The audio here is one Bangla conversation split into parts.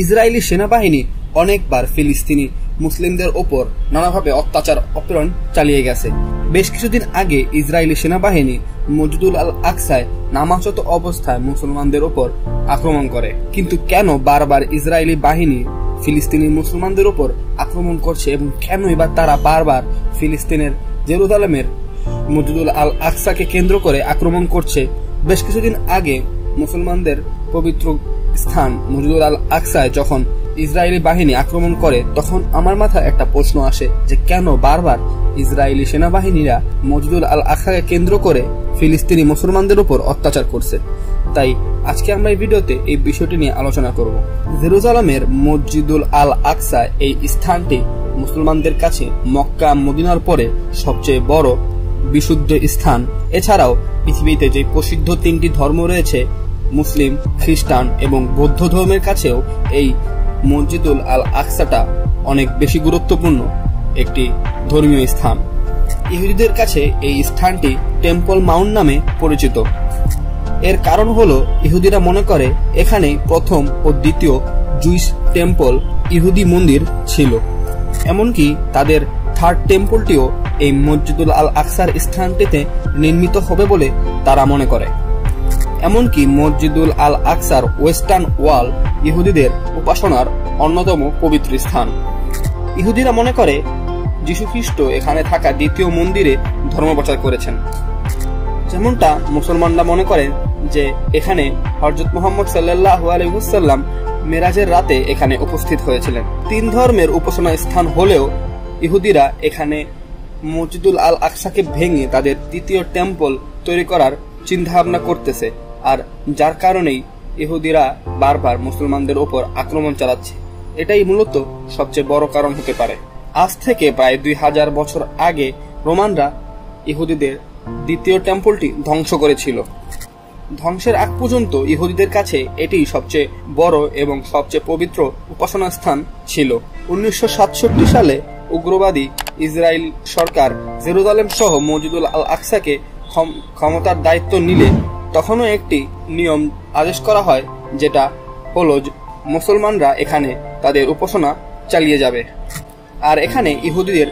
ইসরায়েলি সেনাবাহিনী অনেকবার ফিলিস্তিনি মুসলিমদের ওপর নানাভাবে অত্যাচার অপহরণ চালিয়ে গেছে। বেশ কিছুদিন আগে ইসরায়েলি সেনাবাহিনী মসজিদুল আল আকসায় নামাজরত অবস্থায় মুসলমানদের ওপর আক্রমণ করে। কিন্তু কেন বারবার ইসরায়েলি বাহিনী ফিলিস্তিনি মুসলমানদের ওপর আক্রমণ করছে এবং কেনই বা তারা বারবার ফিলিস্তিনের জেরুজালেমের মসজিদুল আল আকসাকে কেন্দ্র করে আক্রমণ করছে? বেশ কিছুদিন আগে মুসলমানদের পবিত্র স্থান মসজিদুল আল আকসায় যখন ইসরায়েলি বাহিনী আক্রমণ করে, তখন আমার মাথায় একটা প্রশ্ন আসে যে কেন বারবার ইসরায়েলি সেনাবাহিনীরা মসজিদুল আল আকসাকে কেন্দ্র করে ফিলিস্তিনি মুসলমানদের উপর অত্যাচার করছে। তাই আজকে আমরা এই ভিডিওতে এই বিষয়টি নিয়ে আলোচনা করব। জেরুজালেমের মসজিদুল আল আকসা এই স্থানটি মুসলমানদের কাছে মক্কা মদিনার পরে সবচেয়ে বড় বিশুদ্ধ স্থান। এছাড়াও পৃথিবীতে যে প্রসিদ্ধ তিনটি ধর্ম রয়েছে, মুসলিম, খ্রিস্টান এবং বৌদ্ধ ধর্মের কাছেও এই মসজিদুল আল আকসাটা অনেক বেশি গুরুত্বপূর্ণ একটি ধর্মীয় স্থান। ইহুদিদের কাছে এই স্থানটি টেম্পল মাউন্ট নামে পরিচিত। এর কারণ হলো ইহুদিরা মনে করে এখানে প্রথম ও দ্বিতীয় জুইশ টেম্পল ইহুদি মন্দির ছিল। এমনকি তাদের থার্ড টেম্পলটিও এই মসজিদুল আল আকসার স্থানটিতে নির্মিত হবে বলে তারা মনে করে। এমনকি মসজিদুল আল আকসার ওয়েস্টার্ন ওয়াল ইহুদিদের উপাসনার অন্যতম পবিত্র স্থান। ইহুদিরা মনে করে যীশু খ্রিস্ট এখানে থাকা দ্বিতীয় মন্দিরে ধর্ম প্রচার করেছেন। যেমনটা মুসলমানরা মনে করেন যে এখানে হযরত মুহাম্মদ সাল্লাল্লাহু আলাইহি ওয়াসাল্লাম মেরাজের রাতে এখানে উপস্থিত হয়েছিলেন। তিন ধর্মের উপাসনা স্থান হলেও ইহুদিরা এখানে মসজিদুল আল আকসাকে ভেঙে তাদের তৃতীয় টেম্পল তৈরি করার চিন্তাভাবনা করতেছে, আর যার কারণেই ইহুদিরা বারবার মুসলমানদের উপর আক্রমণ চালাচ্ছে। এটাই মূলত সবচেয়ে বড় কারণ হতে পারে। আজ থেকে প্রায় 2000 বছর আগে রোমানরা ইহুদিদের দ্বিতীয় টেম্পলটি ধ্বংস করেছিল। ধ্বংসের আগ পর্যন্ত ইহুদিদের কাছে এটি সবচেয়ে বড় এবং সবচেয়ে পবিত্র উপাসনা স্থান ছিল। 1967 সালে উগ্রবাদী ইসরায়েল সরকার জেরুজালেম সহ মসজিদুল আল আকসাকে ক্ষমতার দায়িত্ব নিলে তখনও একটি নিয়ম আদেশ করা হয়, যেটা হলো মুসলমানরা এখানে তাদের উপাসনা চালিয়ে যাবে, আর এখানে ইহুদিদের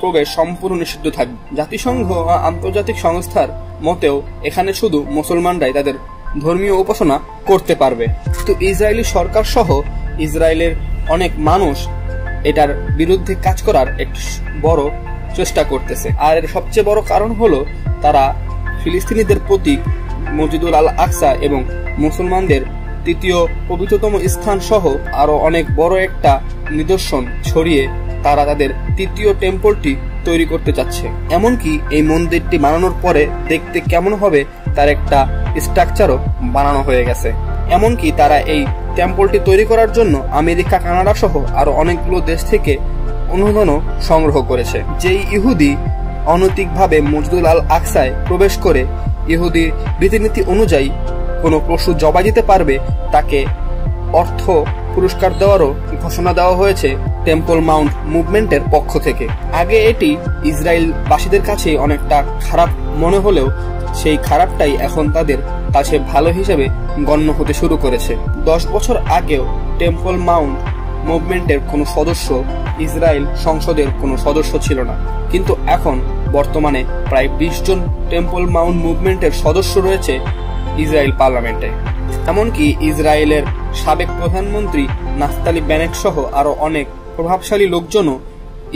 প্রবেশ সম্পূর্ণ নিষিদ্ধ থাকবে। জাতিসংঘ ও আন্তর্জাতিক সংস্থার মতেও এখানে শুধু মুসলমানরাই তাদের ধর্মীয় উপাসনা করতে পারবে। তো ইসরায়েলি সরকার সহ ইসরায়েলের অনেক মানুষ এটার বিরুদ্ধে কাজ করার একটি বড় চেষ্টা করতেছে। আর এর সবচেয়ে বড় কারণ হলো তারা ফিলিস্তিনিদের প্রতীক মসজিদুল আল আকসা এবং মুসলমানদের তৃতীয় পবিত্রতম স্থান সহ আরো অনেক বড় একটা নিদর্শন ছড়িয়ে তারা তাদের তৃতীয় টেম্পলটি তৈরি করতে চাচ্ছে। এমনকি এই মন্দিরটি বানানোর পরে দেখতে কেমন হবে তার একটা স্ট্রাকচারও বানানো হয়ে গেছে। এমনকি তারা এই টেম্পলটি তৈরি করার জন্য আমেরিকা, কানাডা সহ আরো অনেকগুলো দেশ থেকে অনুদানও সংগ্রহ করেছে। যেই ইহুদি অনৈতিকভাবে মসজিদুল আল আকসায় প্রবেশ করে ইহুদি রীতিনীতি অনুযায়ী কোনো পশু জবাই দিতে পারবে, তাকে অর্থ পুরস্কার দেওয়ারও ঘোষণা দেওয়া হয়েছে টেম্পল মাউন্ট মুভমেন্টের পক্ষ থেকে। আগে এটি ইসরায়েলবাসীদের কাছে অনেকটা খারাপ মনে হলেও সেই খারাপটাই এখন তাদের কাছে ভালো হিসেবে গণ্য হতে শুরু করেছে। 10 বছর আগেও টেম্পল মাউন্ট মুভমেন্টের কোনো সদস্য ইসরায়েল সংসদের কোনো সদস্য ছিল না, কিন্তু এখন বর্তমানে প্রায় 20 জন টেম্পল মাউন্ট মুভমেন্টের সদস্য রয়েছে ইসরায়েল পার্লামেন্টে। এমনকি ইসরায়েলের সাবেক প্রধানমন্ত্রী নাফতালি বেনেট সহ আরো অনেক প্রভাবশালী লোকজনও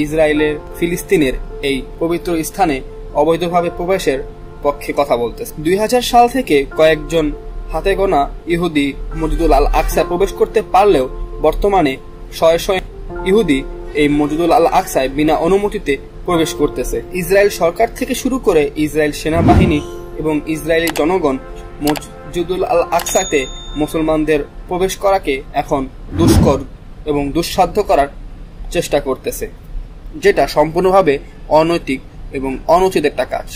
ইসরায়েলের ফিলিস্তিনের এই পবিত্র স্থানে অবৈধভাবে প্রবেশের পক্ষে কথা বলতেছে। 2000 সাল থেকে কয়েকজন হাতে গোনা ইহুদি মসজিদুল আল আকসা প্রবেশ করতে পারলেও বর্তমানে শয়ে শয়ে ইহুদি এই মসজিদুল আল আকসায় বিনা অনুমতিতে প্রবেশ করতেছে। ইসরায়েল সরকার থেকে শুরু করে ইসরায়েল সেনাবাহিনী এবং ইসরায়েলি জনগণ মসজিদুল আল আকসাতে মুসলমানদের প্রবেশ করাকে এখন দুষ্কর এবং দুঃসাধ্য করার চেষ্টা করতেছে, যেটা সম্পূর্ণভাবে অনৈতিক এবং অনুচিত একটা কাজ।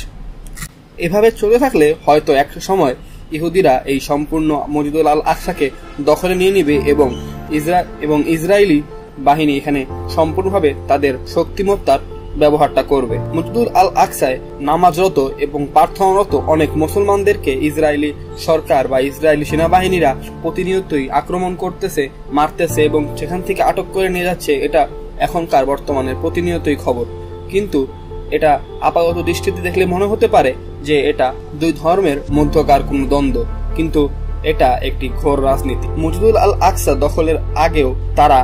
এভাবে চলতে থাকলে হয়তো একটা সময় ইহুদিরা এই সম্পূর্ণ মসজিদুল আল আকসাকে দখলে নিয়ে নিবে এবং ইসরায়েলি বাহিনী এখানে সম্পূর্ণভাবে তাদের শক্তিমত্তার ব্যবহারটা করবে। মসজিদুল আল আকসায় নামাজরত এবং প্রার্থনারত অনেক মুসলমানদেরকে ইসরায়েলি সরকার বা ইসরায়েলি সেনাবাহিনীরা প্রতিনিয়তই আক্রমণ করতেছে, মারতেছে এবং সেখান থেকে আটক করে নিয়ে যাচ্ছে। এটা এখনকার বর্তমানের প্রতিনিয়তই খবর। কিন্তু এটা আপাতত দৃষ্টিতে দেখলে মনে হতে পারে যে এটা দুই ধর্মের মধ্যকার কোনো দ্বন্দ্ব, কিন্তু এটা একটি ঘোর রাজনীতি। মসজিদুল আল আকসা দখলের আগেও তারা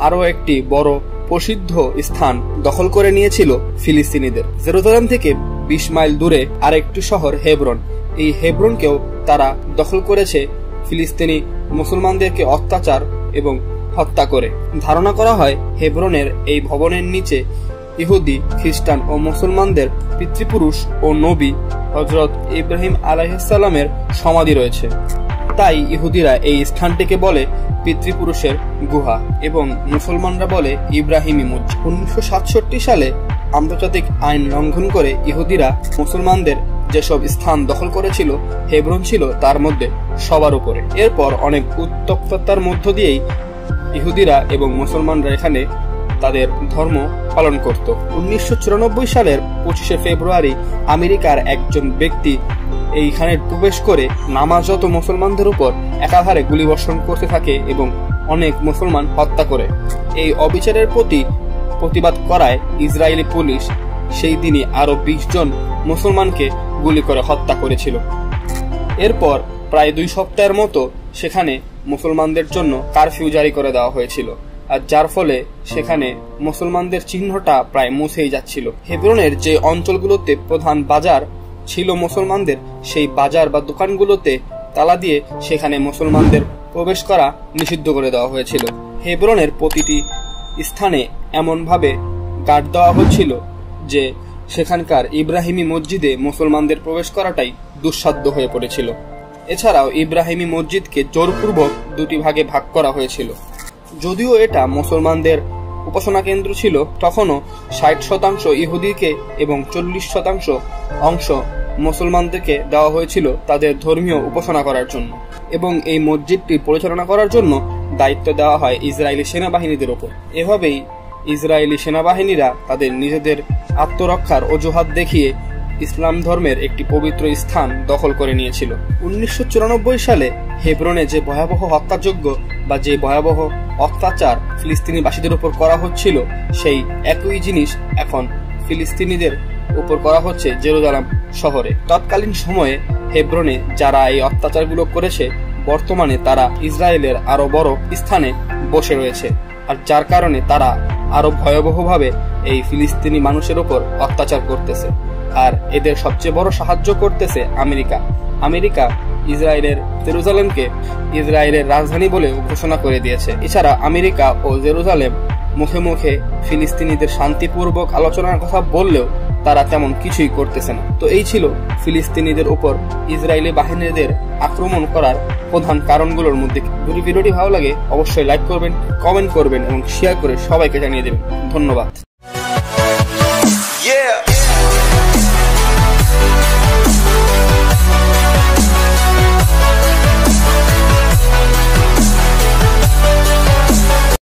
আরো একটি বড় প্রসিদ্ধ স্থান দখল করে নিয়েছিল ফিলিস্তিনিদের। জেরুজালেম থেকে 20 মাইল দূরে আরেকটি শহর হেব্রন। এই হেব্রনকেও তারা দখল করেছে ফিলিস্তিনি মুসলমানদেরকে অত্যাচার এবং হত্যা করে। ধারণা করা হয় হেব্রনের এই ভবনের নিচে ইহুদি, খ্রিস্টান ও মুসলমানদের পিতৃপুরুষ ও নবী হযরত ইব্রাহিম আলাইহিসসালামের সমাধি রয়েছে। তাই ইহুদিরা এই স্থানটিকে বলে পিতৃপুরুষের গুহা এবং মুসলমানরা বলে ইব্রাহিমী মসজিদ। 1967 সালে আন্তর্জাতিক আইন লঙ্ঘন করে ইহুদিরা মুসলমানদের যেসব স্থান দখল করেছিল, হেব্রন ছিল তার মধ্যে সবার উপরে। এরপর অনেক উত্তপ্ততার মধ্য দিয়েই ইহুদিরা এবং মুসলমানরা এখানে তাদের ধর্ম পালন করত। 1994 সালের 25শে ফেব্রুয়ারি আমেরিকার একজন ব্যক্তি এইখানে প্রবেশ করে নামাজরত মুসলমানদের উপর একাধারে গুলিবর্ষণ করতে থাকে এবং অনেক মুসলমান হত্যা করে। এই অবিচারের প্রতিবাদ করায় ইসরায়েলি পুলিশ সেই দিনই আরো 20 জন মুসলমানকে গুলি করে হত্যা করেছিল। এরপর প্রায় 2 সপ্তাহের মতো সেখানে মুসলমানদের জন্য কারফিউ জারি করে দেওয়া হয়েছিল, আর যার ফলে সেখানে মুসলমানদের চিহ্নটা প্রায় মুছেই যাচ্ছিল। হেব্রনের যে অঞ্চলগুলোতে প্রধান বাজার ছিল মুসলমানদের, সেই বাজার বা দোকানগুলোতে তালা দিয়ে সেখানে মুসলমানদের প্রবেশ করা নিষিদ্ধ করে দেওয়া হয়েছিল। হেব্রনের প্রতিটি স্থানে এমনভাবে গার্ড দেওয়া হচ্ছিল যে সেখানকার ইব্রাহিমী মসজিদে মুসলমানদের প্রবেশ করাটাই দুঃসাধ্য হয়ে পড়েছিল। এছাড়াও ইব্রাহিমী মসজিদকে জোরপূর্বক 2টি ভাগে ভাগ করা হয়েছিল। যদিও এটা মুসলমানদের উপাসনা কেন্দ্র ছিল, তখনও 60% ইহুদিকে এবং 40% অংশ মুসলমানদেরকে দেওয়া হয়েছিল তাদের ধর্মীয় উপাসনা করার জন্য, এবং এই মসজিদটি পরিচালনা করার জন্য দায়িত্ব দেওয়া হয় ইসরায়েলি সেনাবাহিনীদের উপর। এভাবেই ইসরায়েলি সেনাবাহিনীরা তাদের নিজেদের আত্মরক্ষার অজুহাত দেখিয়ে ইসলাম ধর্মের একটি পবিত্র স্থান দখল করে নিয়েছিল। 1994 সালে হেব্রনে যে ভয়াবহ হত্যাযজ্ঞ বা যে ভয়াবহ অত্যাচার ফিলিস্তিনিবাসীদের উপর করা হচ্ছিল, সেই একই জিনিস এখন ফিলিস্তিনিদের উপর করা হচ্ছে জেরুজালেম শহরে। তৎকালীন সময়ে হেব্রনে যারা এই অত্যাচারগুলো করেছে, বর্তমানে তারা ইসরায়েলের আরো বড় স্থানে বসে রয়েছে, আর যার কারণে তারা আরো ভয়াবহভাবে এই ফিলিস্তিনি মানুষের উপর অত্যাচার করতেছে। আর এদের সবচেয়ে বড় সাহায্য করতেছে আমেরিকা ইসরায়েলের জেরুজালেমকে ইসরায়েলের রাজধানী বলে ঘোষণা করে দিয়েছে। এছাড়া আমেরিকা ও জেরুজালেম মুখে মুখে ফিলিস্তিনিদের শান্তিপূর্বক আলোচনার কথা বললেও তারা তেমন কিছুই করতেছে না। তো এই ছিল ফিলিস্তিনিদের উপর ইসরায়েলি বাহিনীদের আক্রমণ করার প্রধান কারণগুলোর মধ্যে। যদি ভিডিওটি ভালো লাগে অবশ্যই লাইক করবেন, কমেন্ট করবেন এবং শেয়ার করে সবাইকে জানিয়ে দেবেন। ধন্যবাদ।